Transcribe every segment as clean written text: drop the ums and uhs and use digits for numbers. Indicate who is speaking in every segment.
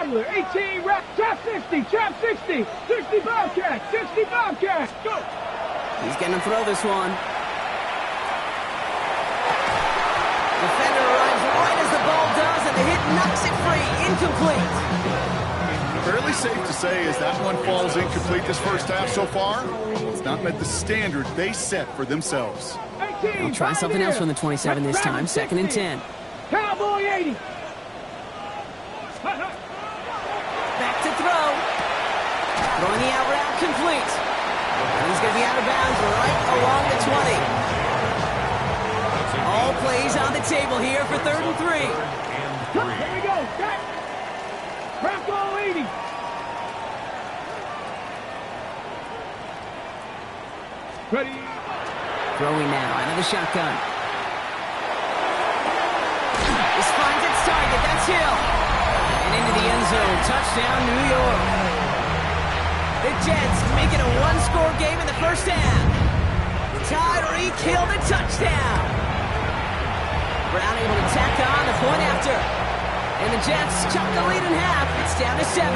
Speaker 1: Tyler, 18, rep, trap 60, 60 Bobcat, 60 Bobcat, go!
Speaker 2: He's going to throw this one. Defender arrives right as the ball does, and the hit knocks it free. Incomplete.
Speaker 3: Fairly safe to say as that one falls incomplete this first half so far, it's not met the standard they set for themselves.
Speaker 1: 18,
Speaker 2: They'll try something else from the 27 this time. 2nd and 10.
Speaker 1: Cowboy 80.
Speaker 2: Back to throw. Throwing the out route complete. And he's going to be out of bounds right along the 20. All plays on the table here for 3rd and 3.
Speaker 1: Here we go. Back. Bronco 80. Ready.
Speaker 2: Throwing now out of the shotgun. This finds its target. That's Hill. And into the end zone. Touchdown, New York. The Jets make it a one-score game in the first half. Tyreek Hill the touchdown. Brown able to tack on the point after. And the Jets chop the lead in half. It's down to 7.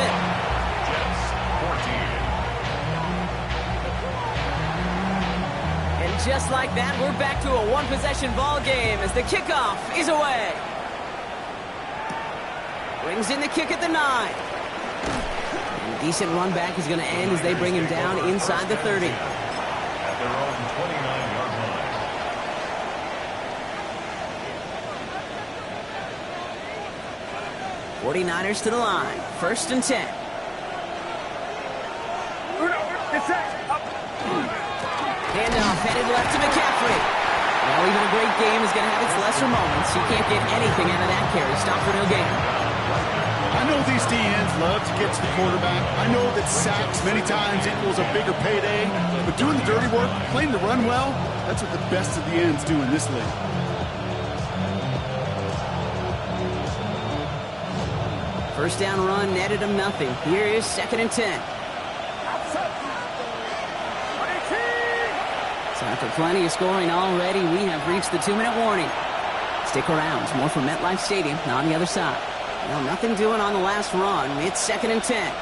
Speaker 4: Jets 14.
Speaker 2: And just like that, we're back to a one-possession ball game as the kickoff is away. Brings in the kick at the 9. And decent run back is going to end as they bring him down inside the 30.
Speaker 4: At their own 29-yard line.
Speaker 2: 49ers to the line. 1st and 10. Handoff headed left to McCaffrey. Well, even a great game is going to have its lesser moments. You can't get anything out of that carry. Stop for no gain.
Speaker 3: I know these DNs love to get to the quarterback. I know that sacks many times equals a bigger payday. But doing the dirty work, playing the run well, that's what the best of the ends do in this league.
Speaker 2: First down run netted him nothing. Here is 2nd and 10. So after plenty of scoring already, we have reached the 2-minute warning. Stick around. More from MetLife Stadium on the other side. Well, nothing doing on the last run. It's 2nd and 10.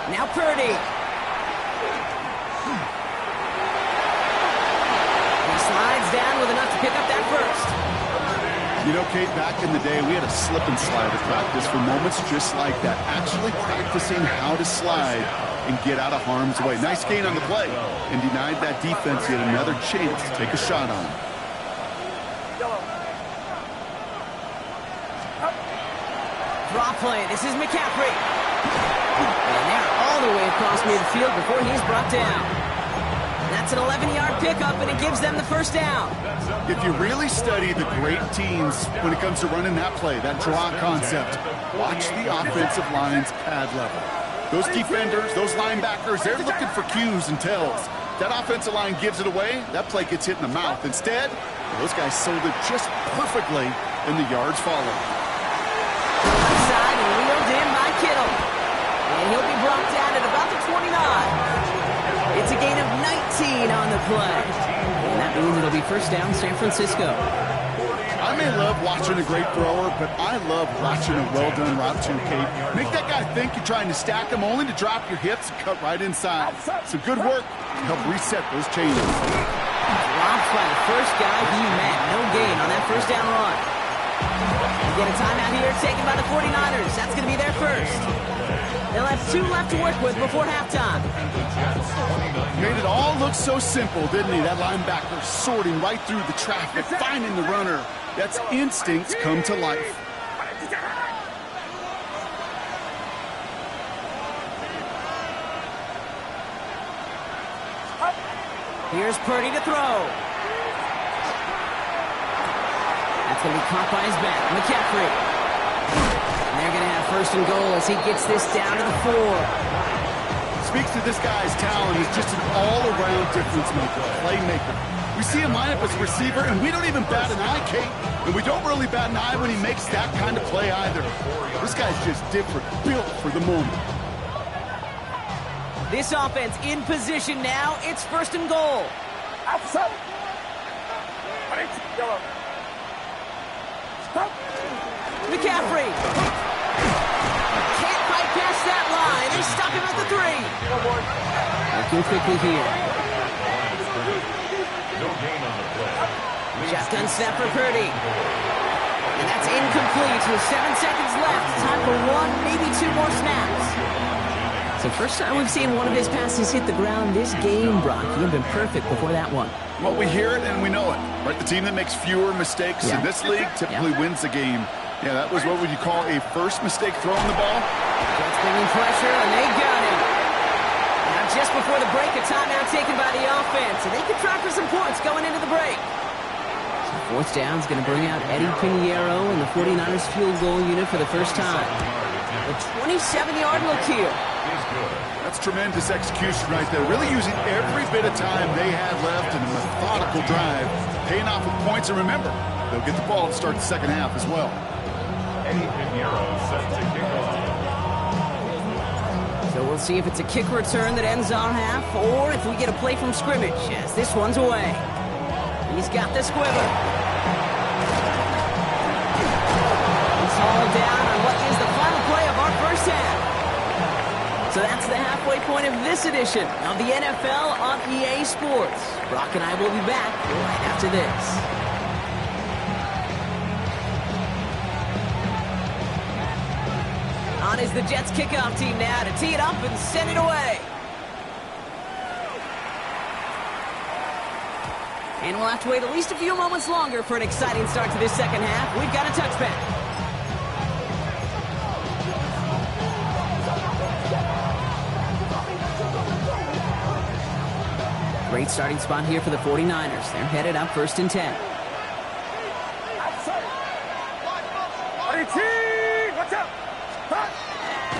Speaker 2: Now Purdy. He slides down with enough to pick up that first.
Speaker 3: You know, Kate, back in the day, we had a slip and slide at practice for moments just like that. Actually practicing how to slide and get out of harm's way. Nice gain on the play and denied that defense yet another chance to take a shot on him.
Speaker 2: Draw play. This is McCaffrey. And they're all the way across midfield before he's brought down. That's an 11-yard pickup, and it gives them the first down.
Speaker 3: If you really study the great teams when it comes to running that play, that draw concept, watch the offensive line's pad level. Those defenders, those linebackers, they're looking for cues and tells. That offensive line gives it away, that play gets hit in the mouth. Instead, those guys sold it just perfectly, and the yards follow.
Speaker 2: Outside and wheeled in by Kittle. And he'll be brought down at about the 29. It's a gain of 19 on the play. And that means it'll be first down San Francisco.
Speaker 3: I may love watching a great thrower, but I love watching a well-done route too, Kate. Make that guy think you're trying to stack him only to drop your hips and cut right inside. Some good work to help reset those changes.
Speaker 2: Dropped by the first guy he met. No gain on that first down run. They get a timeout here taken by the 49ers. That's going to be their first. They'll have 2 left to work with before halftime.
Speaker 3: Made it all look so simple, didn't he? That linebacker sorting right through the traffic, finding the runner. That's instincts come to life.
Speaker 2: Here's Purdy to throw. That's going to be caught by his back. McCaffrey. And they're going to have 1st and goal as he gets this down to the 4.
Speaker 3: Speaks to this guy's talent. He's just an all-around difference maker, playmaker. We see him line up as a receiver, and we don't even bat an eye, Kate. And we don't really bat an eye when he makes that kind of play either. This guy's just different, built for the moment.
Speaker 2: This offense in position now. It's 1st and goal. McCaffrey. Can't bypass that line. They stop him at the 3. Looking quickly here.
Speaker 4: No gain on the play.
Speaker 2: Shotgun snap for Purdy. And that's incomplete with 7 seconds left. Time for 1, maybe 2 more snaps. So first time we've seen one of his passes hit the ground this game, Brock. He had been perfect before that one.
Speaker 3: Well, we hear it and we know it. Right, the team that makes fewer mistakes in this league typically wins the game. Yeah, that was what would you call a first mistake throwing the ball?
Speaker 2: Jets bringing pressure, and they got him. Now just before the break, a timeout taken by the offense, and they could try for some points going into the break. So fourth down is going to bring out Eddie Pinheiro and the 49ers field goal unit for the first time. A 27-yard look here.
Speaker 3: That's tremendous execution right there. Really using every bit of time they had left in a methodical drive, paying off with points. And remember, they'll get the ball to start the second half as well.
Speaker 4: Eddie Pinheiro set to kick off.
Speaker 2: So we'll see if it's a kick return that ends our half, or if we get a play from scrimmage, as this one's away. He's got the squiver. It's all down on what is the final play of our first half. So that's the halfway point of this edition of the NFL on EA Sports. Brock and I will be back right after this. On is the Jets kickoff team now to tee it up and send it away. And we'll have to wait at least a few moments longer for an exciting start to this second half. We've got a touchback. Great starting spot here for the 49ers. They're headed up 1st and 10.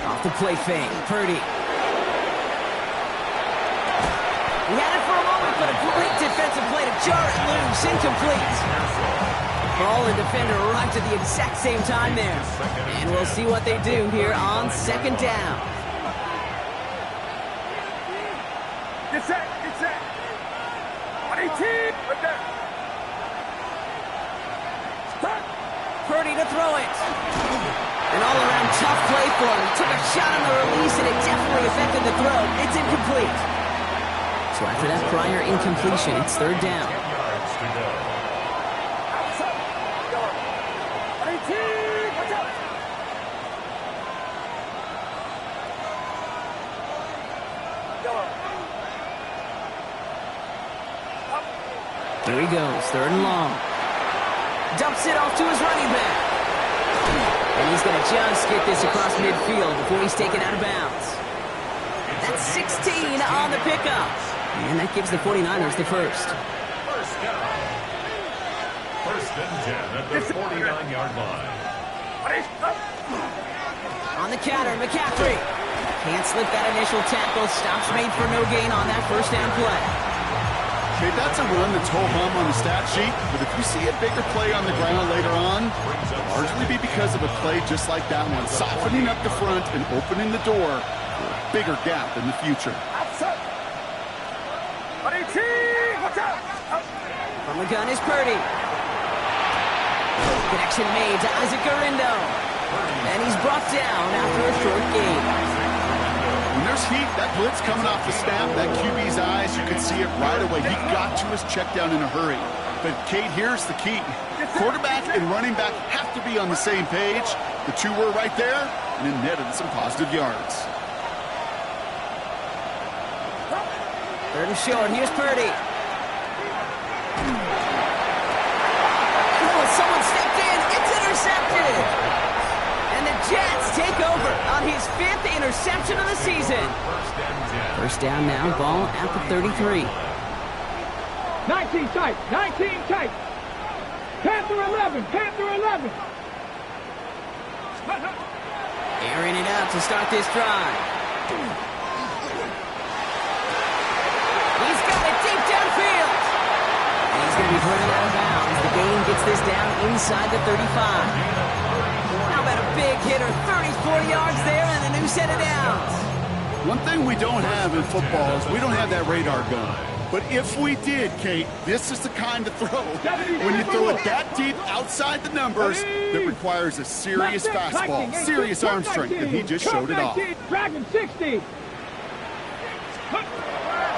Speaker 2: Off the play fake, Purdy. He had it for a moment, but a great defensive play to jar it loose. Incomplete. Ball and defender arrived at the exact same time there. And we'll see what they do here on 2nd down.
Speaker 1: Get set, get set. 18, right there. Start.
Speaker 2: Purdy to throw it. An all-around tough play for him. He took a shot on the release, and it definitely affected the throw. It's incomplete. So after that prior incompletion, it's 3rd down.
Speaker 1: Outside. 18, watch out.
Speaker 2: Here he goes, 3rd and long. Dumps it off to his running back. And he's going to just get this across midfield before he's taken out of bounds. That's 16 on the pickup. And that gives the 49ers the first.
Speaker 4: First down. 1st and 10 at the 49-yard line.
Speaker 2: On the counter, McCaffrey. Can't slip that initial tackle. Stops made for no gain on that 1st down play.
Speaker 3: Okay, that's a run that's ho-hum on the stat sheet, but if you see a bigger play on the ground later on, it'll largely be because of a play just like that one, softening up the front and opening the door for a bigger gap in the future.
Speaker 1: Outside. 18, watch out.
Speaker 2: From the gun is Purdy. Connection made to Isaac Gurindo. And he's brought down after a short gain.
Speaker 3: When there's heat, that blitz coming off the snap, that QB's eyes, you can see it right away. He got to his check down in a hurry. But, Kate, here's the key. Quarterback and running back have to be on the same page. The two were right there, and it netted some positive yards.
Speaker 2: 3rd and short. Here's Purdy. Oh, someone stepped in. It's intercepted. And the Jets take over on his 5th interception of the season. 1st down now. Ball at the 33.
Speaker 1: 19 tight, 19 tight. Panther 11, Panther 11.
Speaker 2: Airing it out to start this drive. He's got it deep downfield. And he's going to be put out of bounds. The gain gets this down inside the 35. How about a big hitter, 34 yards there and a new set of downs.
Speaker 3: One thing we don't have in football is we don't have that radar gun. But if we did, Kate, this is the kind of throw, when you throw it that deep outside the numbers, that requires a serious fastball, serious arm strength, and he just showed it off.
Speaker 1: Dragon 60.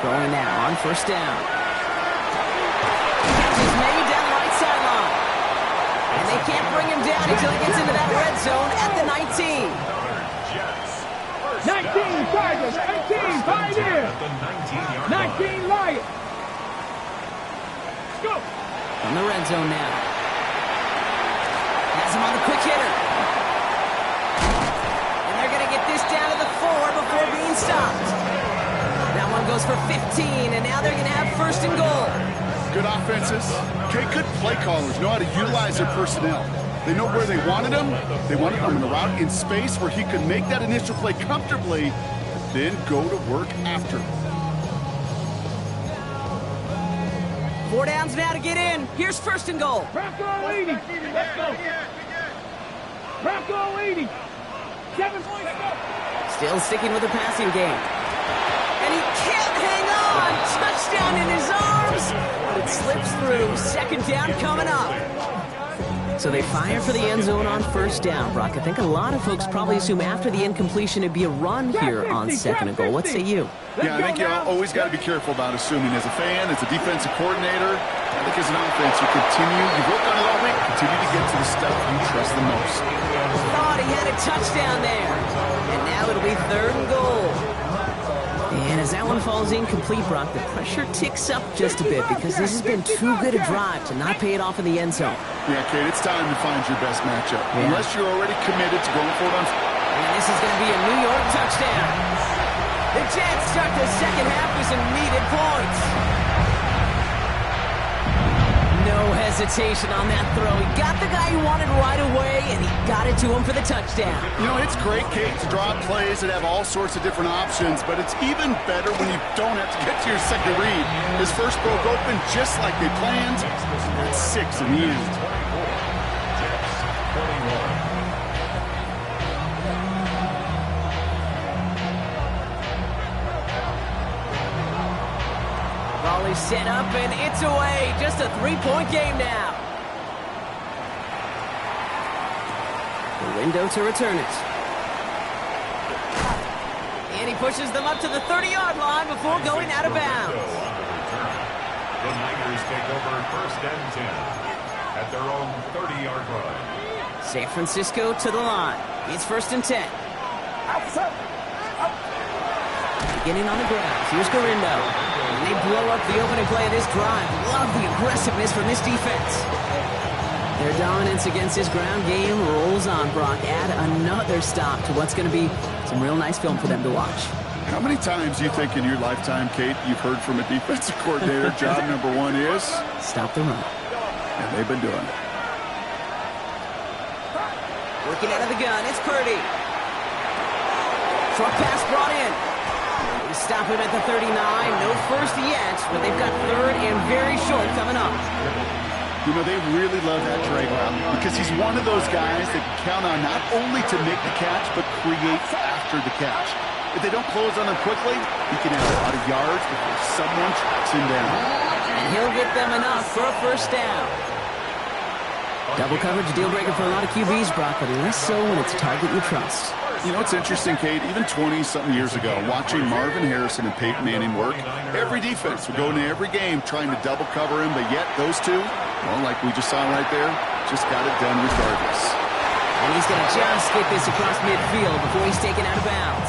Speaker 2: Going now on first down. He's made down the right sideline. And they can't bring him down until he gets into that red zone at the 19.
Speaker 1: 19 Tigers, 19 Pioneers, 19 Lions. Let's go.
Speaker 2: On the red zone now. Has him on the quick hitter. And they're going to get this down to the 4 before being stopped. That one goes for 15, and now they're going to have first and goal.
Speaker 3: Good offenses. Okay, good play callers know how to utilize their personnel. They know where they wanted him. They wanted him in a route in space where he could make that initial play comfortably, then go to work after.
Speaker 2: 4 downs now to get in. Here's first and goal.
Speaker 1: Bronco 80. Let's go. Bronco 80. 7 points.
Speaker 2: Still sticking with the passing game. And he can't hang on. Touchdown in his arms. But it slips through. Second down coming up. So they fire for the end zone on first down. Brock, I think a lot of folks probably assume after the incompletion it'd be a run here on second and goal. What say you?
Speaker 3: Yeah, I think you always got to be careful about assuming. As a fan, as a defensive coordinator, I think as an offense, you work on it all week, continue to get to the stuff you trust the most.
Speaker 2: Thought he had a touchdown there. And now it'll be third and goal. And as that one falls incomplete, Brock, the pressure ticks up just a bit because this has been too good a drive to not pay it off in the end zone.
Speaker 3: Yeah, Kate, it's time to find your best matchup. Yeah. Unless you're already committed to going for it on...
Speaker 2: And this is going to be a New York touchdown. The Jets start the second half with some needed points. No hesitation on that throw. He got the guy he wanted right away, and he got it to him for the touchdown.
Speaker 3: You know, it's great, Kate, to draw plays that have all sorts of different options, but it's even better when you don't have to get to your second read. His first broke open just like they planned. That's 6 in the end.
Speaker 2: Volley set up, and it's away. Just a 3-point game now. The window to return it. And he pushes them up to the 30-yard line before going out of bounds.
Speaker 4: The Niners take over first and 10 at their own 30-yard line.
Speaker 2: San Francisco to the line. It's first and 10. Beginning on the ground. Here's Garindo. And they blow up the opening play of this drive. Love the aggressiveness from this defense. Their dominance against this ground game rolls on, Brock. Add another stop to what's going to be some real nice film for them to watch.
Speaker 3: How many times do you think in your lifetime, Kate, you've heard from a defensive coordinator, job number 1 is?
Speaker 2: Stop the run.
Speaker 3: And they've been doing it.
Speaker 2: Working out of the gun, it's Purdy. Short pass brought in. They stop him at the 39. No first yet, but they've got third and very short coming up.
Speaker 3: You know, they really love that drag route because he's one of those guys that can count on not only to make the catch, but create after the catch. If they don't close on him quickly, he can have a lot of yards before someone tracks him down.
Speaker 2: And he'll get them enough for a first down. Double coverage, deal breaker for a lot of QBs, Brock, but less so when it's a target you trust.
Speaker 3: You know, it's interesting, Kate, even 20-something years ago, watching Marvin Harrison and Peyton Manning work, every defense would go into every game trying to double cover him, but yet those two, well, like we just saw right there, just got it done regardless.
Speaker 2: And he's going to just get this across midfield before he's taken out of bounds.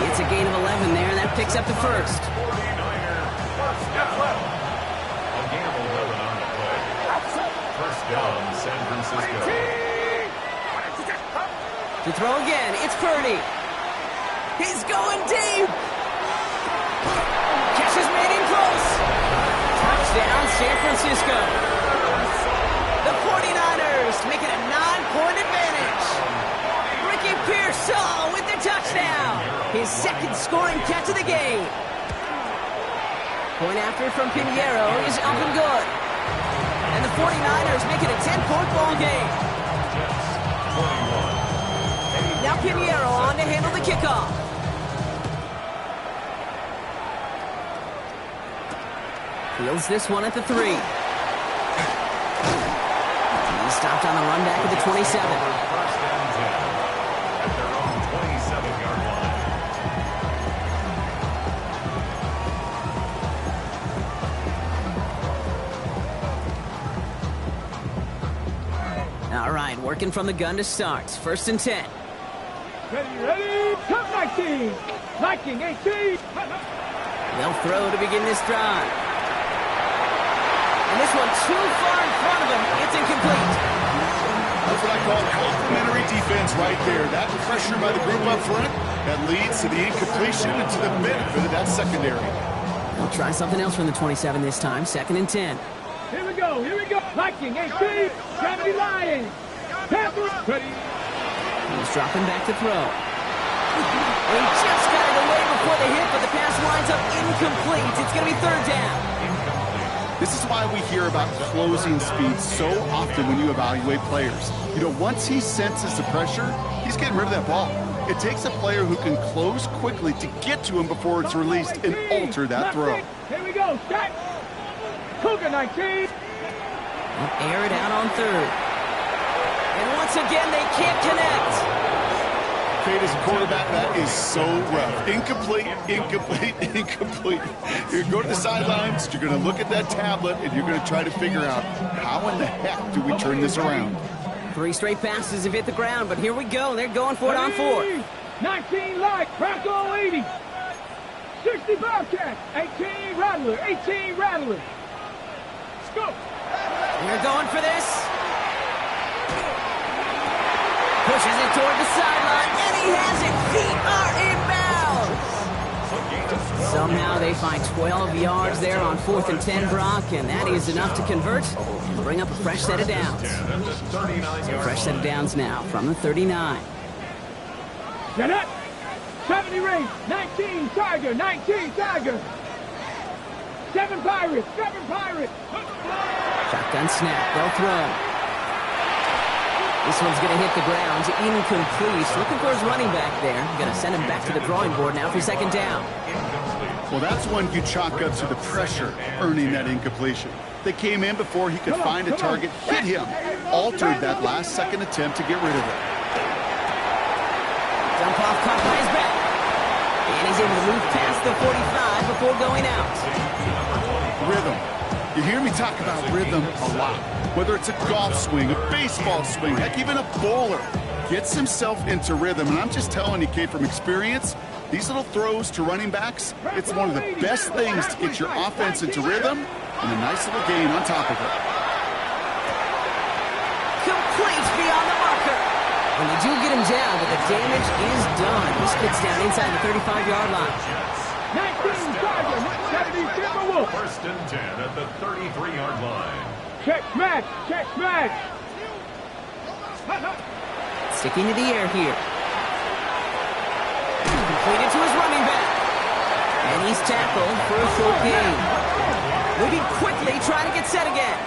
Speaker 2: It's a gain of 11 there, and that picks up the first.
Speaker 4: First down, San Francisco.
Speaker 2: To throw again, it's Purdy. He's going deep. Catch is made in close. Touchdown, San Francisco. The 49ers make it a 9-point advantage. Ricky Pearsall with the touchdown. His second scoring catch of the game. Point after from Pinheiro is up and good. And the 49ers make it a 10-point ball game. Now Pinheiro on to handle the kickoff. Fields this one at the 3. He stopped on the run back at the 27.
Speaker 4: First and 10 at their own 27-yard line.
Speaker 2: All right, working from the gun to start. First and 10.
Speaker 1: Ready, come 19. Viking 18.
Speaker 2: They'll throw to begin this drive. And this one too far in front of him. It's incomplete.
Speaker 3: That's what I call complimentary defense right there. That pressure by the group up front, that leads to the incompletion and to the benefit of that secondary.
Speaker 2: They'll try something else from the 27 this time. Second and 10.
Speaker 1: Here we go. Viking 18. 70 Lions. Panther. Ready.
Speaker 2: He's dropping back to throw. And he just got it away before the hit, but the pass winds up incomplete. It's going to be third down.
Speaker 3: This is why we hear about closing speed so often when you evaluate players. You know, once he senses the pressure, he's getting rid of that ball. It takes a player who can close quickly to get to him before it's released and alter that throw.
Speaker 1: Here we go. Start. Cougar 19.
Speaker 2: They'll air it out on third. And once again, they can't connect.
Speaker 3: Kate, as a quarterback, that is so rough. Incomplete. You're going to the sidelines, you're going to look at that tablet, and you're going to try to figure out how in the heck do we turn this around.
Speaker 2: 3 straight passes have hit the ground, but here we go. They're going for it on 4th.
Speaker 1: 19 Light. Bronco 80. 60 Bobcat. 18 Rattler. 18 Rattler. Scoop.
Speaker 2: They're going for this. Pushes it toward the sideline, and he has it. Feet are inbounds. Somehow they find 12 yards there on 4th and 10, Brock, and that is enough to convert and bring up a fresh set of downs. So fresh set of downs now from the 39.
Speaker 1: Set up. 70 Race. 19 Tiger. 19 Tiger. 7 Pirates. 7 Pirates.
Speaker 2: Shotgun snap. They'll throw. This one's going to hit the ground. Incomplete. Looking for his running back there. Going to send him back to the drawing board now for second down.
Speaker 3: Well, that's one you chalk up to the pressure earning that incompletion. They came in before he could find a target, hit him, altered that last-second attempt to get rid of it.
Speaker 2: Dump off caught by his back. And he's able to move past the 45 before going out.
Speaker 3: Rhythm. You hear me talk about rhythm a lot. Whether it's a golf swing, a baseball swing, heck, even a bowler gets himself into rhythm. And I'm just telling you, Kate, from experience, these little throws to running backs, it's one of the best things to get your offense into rhythm and a nice little gain on top of it.
Speaker 2: Complete beyond the marker. And they do get him down, but the damage is done. He spits down inside the 35-yard line.
Speaker 1: 19 Tiger. 70 Timberwolf.
Speaker 4: First and 10 at the 33-yard line.
Speaker 1: Check smash. Check smash.
Speaker 2: Sticking to the air here. Completed to his running back. And he's tackled for a full gain. Moving quickly, trying to get set again.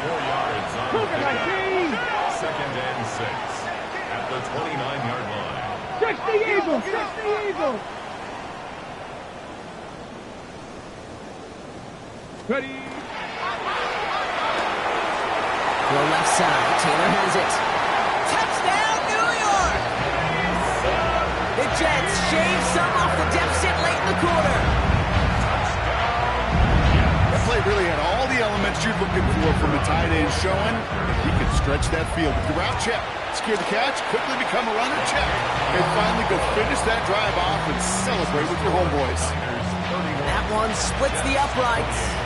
Speaker 4: 4 yards on the pickup. Second and 6 at the 29-yard line.
Speaker 1: 60 Eagles. 60 Eagles. Ready.
Speaker 2: Go left side. Taylor has it. Touchdown, New York! The Jets shave some off the deficit late in the quarter.
Speaker 3: That play really had all the elements you're looking for from a tight end, showing he can stretch that field. With the route check, secure the catch, quickly become a runner check, and finally go finish that drive off and celebrate with your homeboys.
Speaker 2: That one splits the uprights.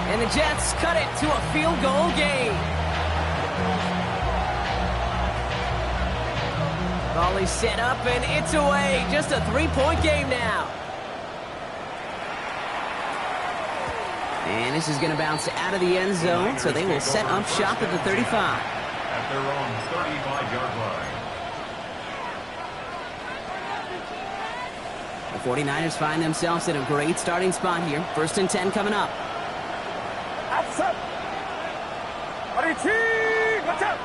Speaker 2: And the Jets cut it to a field goal game. Ball is set up and it's away. Just a 3-point game now. And this is going to bounce out of the end zone, so they will set up shop at the 35.
Speaker 4: At their own 35-yard line.
Speaker 2: The 49ers find themselves in a great starting spot here. First and 10 coming up.
Speaker 1: Outside. Watch out.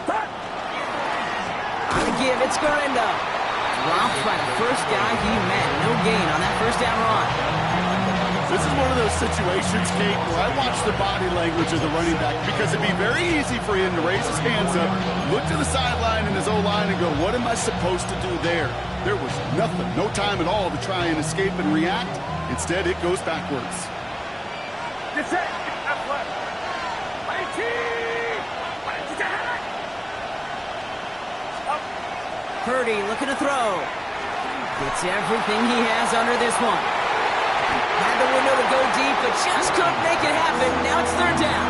Speaker 1: Start.
Speaker 2: On the give, it's Guerrero. Dropped by the first guy he met. No gain on that first down run.
Speaker 3: This is one of those situations, Kate, where I watch the body language of the running back because it'd be very easy for him to raise his hands up, look to the sideline in his O-line and go, what am I supposed to do there? There was nothing, no time at all to try and escape and react. Instead, it goes backwards.
Speaker 2: Purdy looking to throw. Gets everything he has under this one. Had the window to go deep, but just couldn't make it happen. Now it's third down.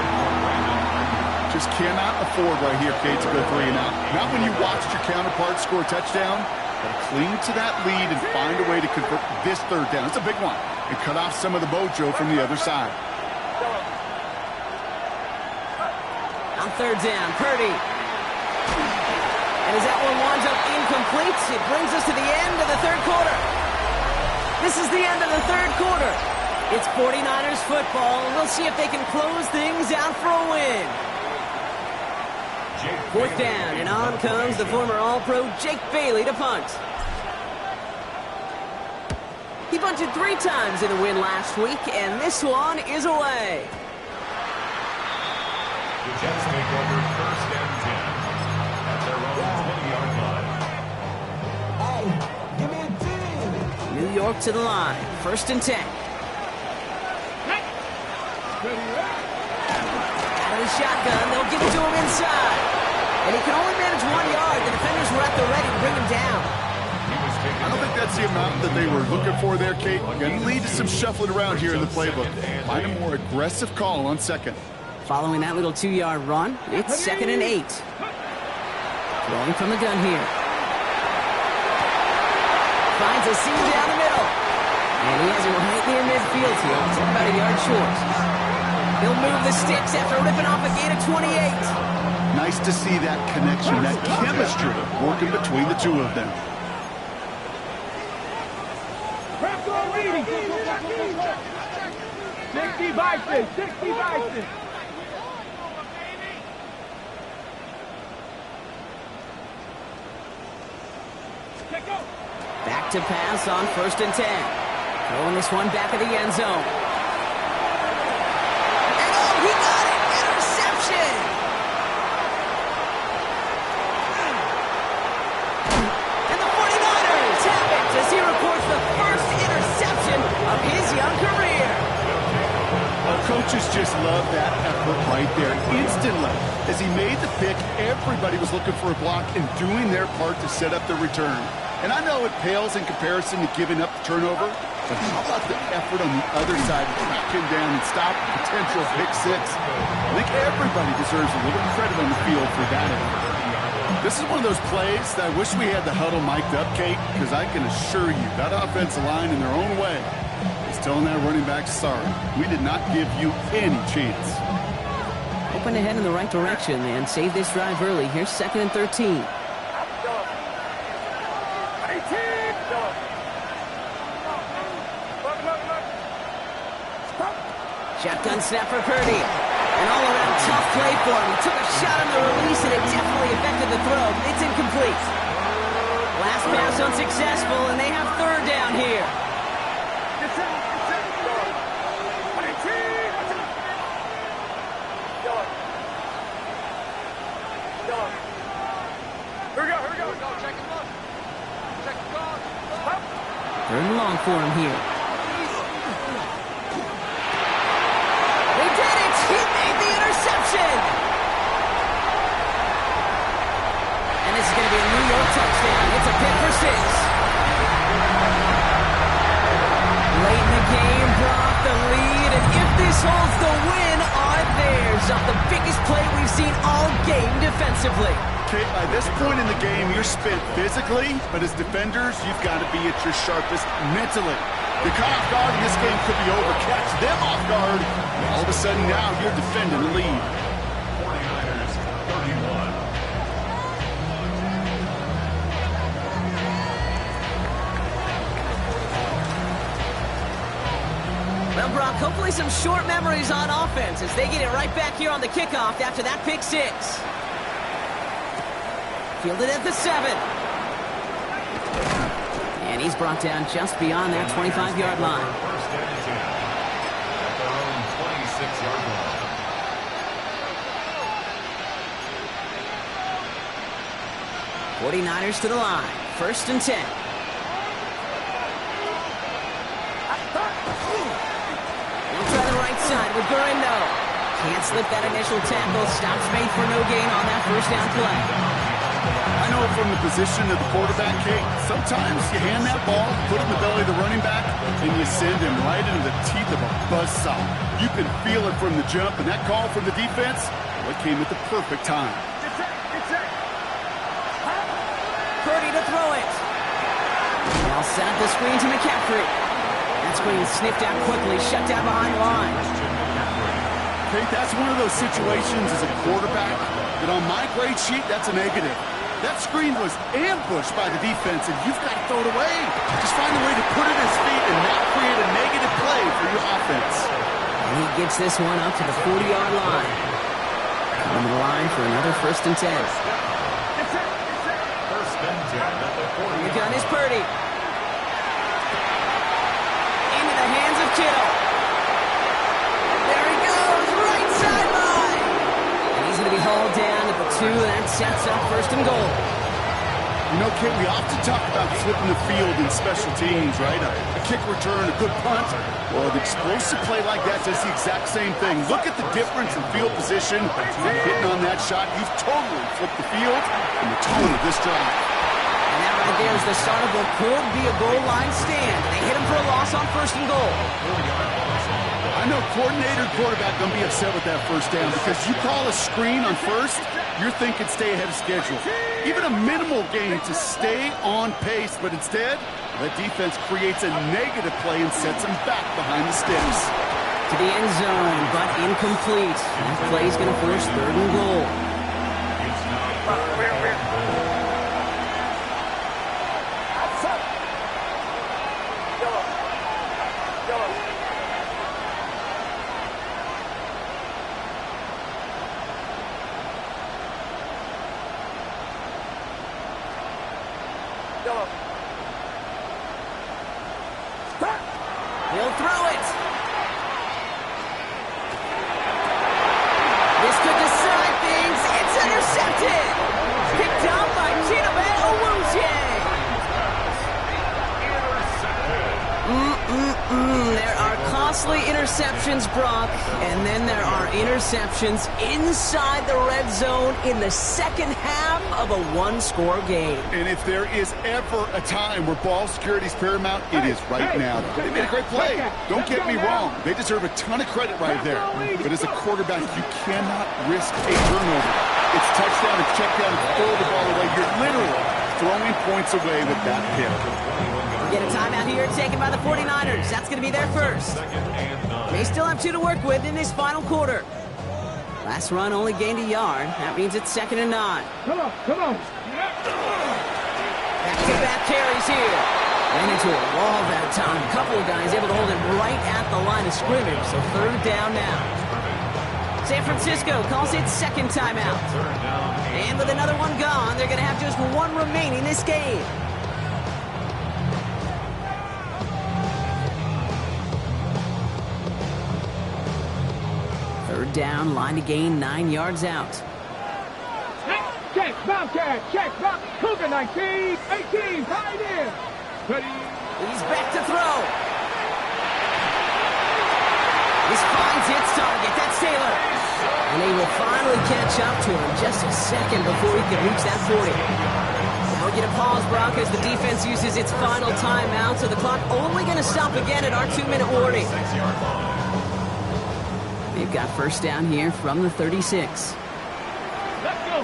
Speaker 3: Just cannot afford right here, Kate, to go 3 and out. Not when you watched your counterpart score a touchdown, but cling to that lead and find a way to convert this third down. It's a big one. And cut off some of the mojo from the other side.
Speaker 2: On third down, Purdy. And as that one winds up incomplete, it brings us to the end of the third quarter. This is the end of the third quarter. It's 49ers football. We'll see if they can close things out for a win. Fourth down, and on comes the former All-Pro Jake Bailey to punt. He punted 3 times in the win last week, and this one is away.
Speaker 4: The Jets take over first and 10 at their own 20-yard line.
Speaker 2: New York to the line, first and 10. Out of the shotgun, they'll give it to him inside. And he can only manage 1 yard. The defenders were at the ready to bring him down.
Speaker 3: I don't think that's the amount that they were looking for there, Kate. Going to lead to some shuffling around here in the playbook. Find a more aggressive call on second.
Speaker 2: Following that little 2-yard run, it's 2nd and 8. Throwing from the gun here. Finds a seam down the middle. And he has it right near midfield here. It's about a yard short. He'll move the sticks after ripping off a gain of 28.
Speaker 3: Nice to see that connection, that chemistry working between the two of them.
Speaker 1: 60 Bison, 60 Bison.
Speaker 2: Back to pass on first and 10. Throwing this one back of the end zone. And oh, he got it! Interception! And the 49ers have it as he records the first interception of his young career.
Speaker 3: Well, coaches just love that effort right there. Instantly, as he made the pick, everybody was looking for a block and doing their part to set up the return. And I know it pales in comparison to giving up the turnover, but how about the effort on the other side to track him down and stop the potential pick six? I think everybody deserves a little credit on the field for that effort. This is one of those plays that I wish we had the huddle mic'd up, Kate, because I can assure you that offensive line in their own way is telling that running back, sorry, we did not give you any chance.
Speaker 2: Hoping to head in the right direction and save this drive early. Here's 2nd and 13. Shotgun snap for Purdy. An all-around tough play for him. He took a shot on the release, and it definitely affected the throw. It's incomplete. Last pass unsuccessful, and they have third down here. Third and long for him here. He made the interception! And this is going to be a New York touchdown. It's a pick for 6. Late in the game, Brock the lead, and if this holds, the win are theirs off the biggest play we've seen all game defensively.
Speaker 3: Kate, by this point in the game, you're spent physically, but as defenders, you've got to be at your sharpest mentally. The caught off guard in this game could be over. Catch them off guard. All of a sudden now you're defending the lead.
Speaker 4: 49ers 31.
Speaker 2: Well, Brock, hopefully some short memories on offense as they get it right back here on the kickoff after that pick 6. Fielded at the 7. And he's brought down just beyond that 25-yard line.
Speaker 4: First and 10 at their own 26-yard line.
Speaker 2: '49ers to the line. First and 10. We'll try the right side with Gurindo. Can't slip that initial tackle. Stops made for no gain on that first down play.
Speaker 3: I know from the position of the quarterback, Kate, sometimes you hand that ball, put it in the belly of the running back, and you send him right into the teeth of a buzzsaw. You can feel it from the jump, and that call from the defense, well, it came at the perfect time.
Speaker 2: Purdy to throw it. They'll set up the screen to McCaffrey. That screen sniffed out quickly, shut down behind the line.
Speaker 3: Kate, that's one of those situations as a quarterback that on my grade sheet, that's a negative. That screen was ambushed by the defense, and you've got to throw it away. Just find a way to put it at his feet and not create a negative play for your offense.
Speaker 2: And he gets this one up to the 40-yard line. Coming to the line for another first and 10.
Speaker 4: First and 10 at the 40.
Speaker 2: The gun is Purdy. Into the hands of Kittle. There he goes, right sideline. And he's going to be hauled down at the 2, and that sets up first and goal.
Speaker 3: You know, Kate, we often talk about flipping the field in special teams, right? A kick return, a good punt. Well, an explosive play like that does the exact same thing. Look at the difference in field position. Hitting on that shot, you've totally flipped the field and the tone of this drive.
Speaker 2: And that right there is the start of what could be a goal line stand. They hit him for a loss on first and goal.
Speaker 3: I know coordinator and quarterback going to be upset with that first down because you call a screen on first, you're thinking stay ahead of schedule. Even a minimal gain to stay on pace, but instead, the defense creates a negative play and sets him back behind the sticks.
Speaker 2: To the end zone, but incomplete. That play is going to force third and goal.
Speaker 4: It's now third and goal.
Speaker 2: He'll throw it. This could decide things. It's intercepted. Picked up by Chidobe Awuzie. There are costly interceptions, Brock, and then there are interceptions inside the red zone in the second half of a one-score game.
Speaker 3: And if there is ever a time where ball security is paramount, it is right now. They made a great play. Don't get me wrong. They deserve a ton of credit right there. But as a quarterback, you cannot risk a turnover. It's touchdown, it's check down, it's throw the ball away. You're literally throwing points away with that pick.
Speaker 2: We get a timeout here taken by the 49ers. That's going to be their first. They still have 2 to work with in this final quarter. Last run only gained a yard. That means it's 2nd and 9.
Speaker 1: Come on.
Speaker 2: Back-to-back carries here. Ran into a wall that time. A couple of guys able to hold him right at the line of scrimmage. So third down now. San Francisco calls it second timeout. And with another one gone, they're going to have just one remaining this game. Third down, line to gain 9 yards out.
Speaker 1: Check, Bobcat, check, Bob. Cougar 19, 18, right in. Ready?
Speaker 2: He's back to throw. This finds its target. That's Taylor. And he will finally catch up to him just a second before he can reach that 40. We'll get a pause, Brock, as the defense uses its final timeout, so the clock only going to stop again at our 2-minute warning. They've got first down here from the 36.
Speaker 1: Let's go.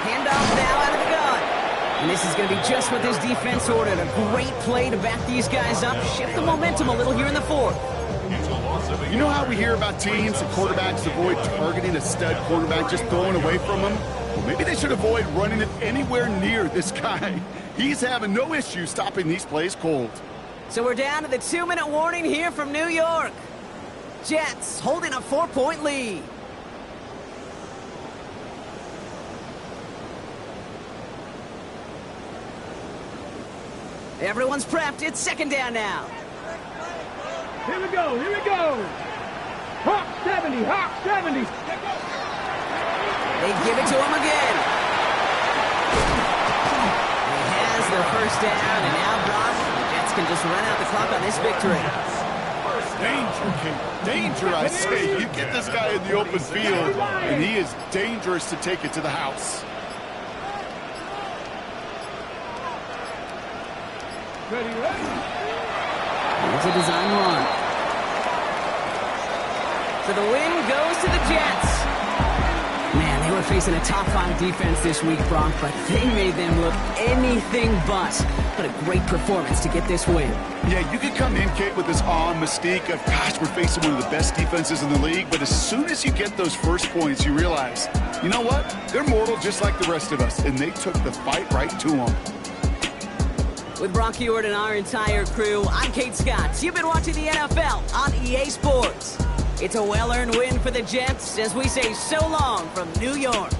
Speaker 2: Handoff now out of the gun. And this is going to be just what this defense ordered. A great play to back these guys up, shift the momentum a little here in the fourth.
Speaker 3: You know how we hear about teams and quarterbacks avoid targeting a stud quarterback, just throwing away from him? Well, maybe they should avoid running it anywhere near this guy. He's having no issue stopping these plays cold.
Speaker 2: So we're down to the 2-minute warning here from New York. Jets holding a 4-point lead. Everyone's prepped. It's second down now.
Speaker 1: Here we go, here we go. Hawk 70, Hawk 70.
Speaker 2: They give it to him again. He has their first down, and now, Brock, the Jets can just run out the clock on this victory.
Speaker 3: Danger, King. Danger, I say. You get this guy in the open field, and he is dangerous to take it to the house.
Speaker 1: Ready, ready.
Speaker 2: Here's a design run. So the win goes to the Jets. Man, they were facing a top-5 defense this week, Brock, but they made them look anything but. What a great performance to get this win.
Speaker 3: Yeah, you could come in, Kate, with this awe and mystique of, gosh, we're facing one of the best defenses in the league, but as soon as you get those first points, you realize, you know what? They're mortal just like the rest of us, and they took the fight right to them.
Speaker 2: With Brock Huard and our entire crew, I'm Kate Scott. You've been watching the NFL on EA Sports. It's a well-earned win for the Jets as we say so long from New York.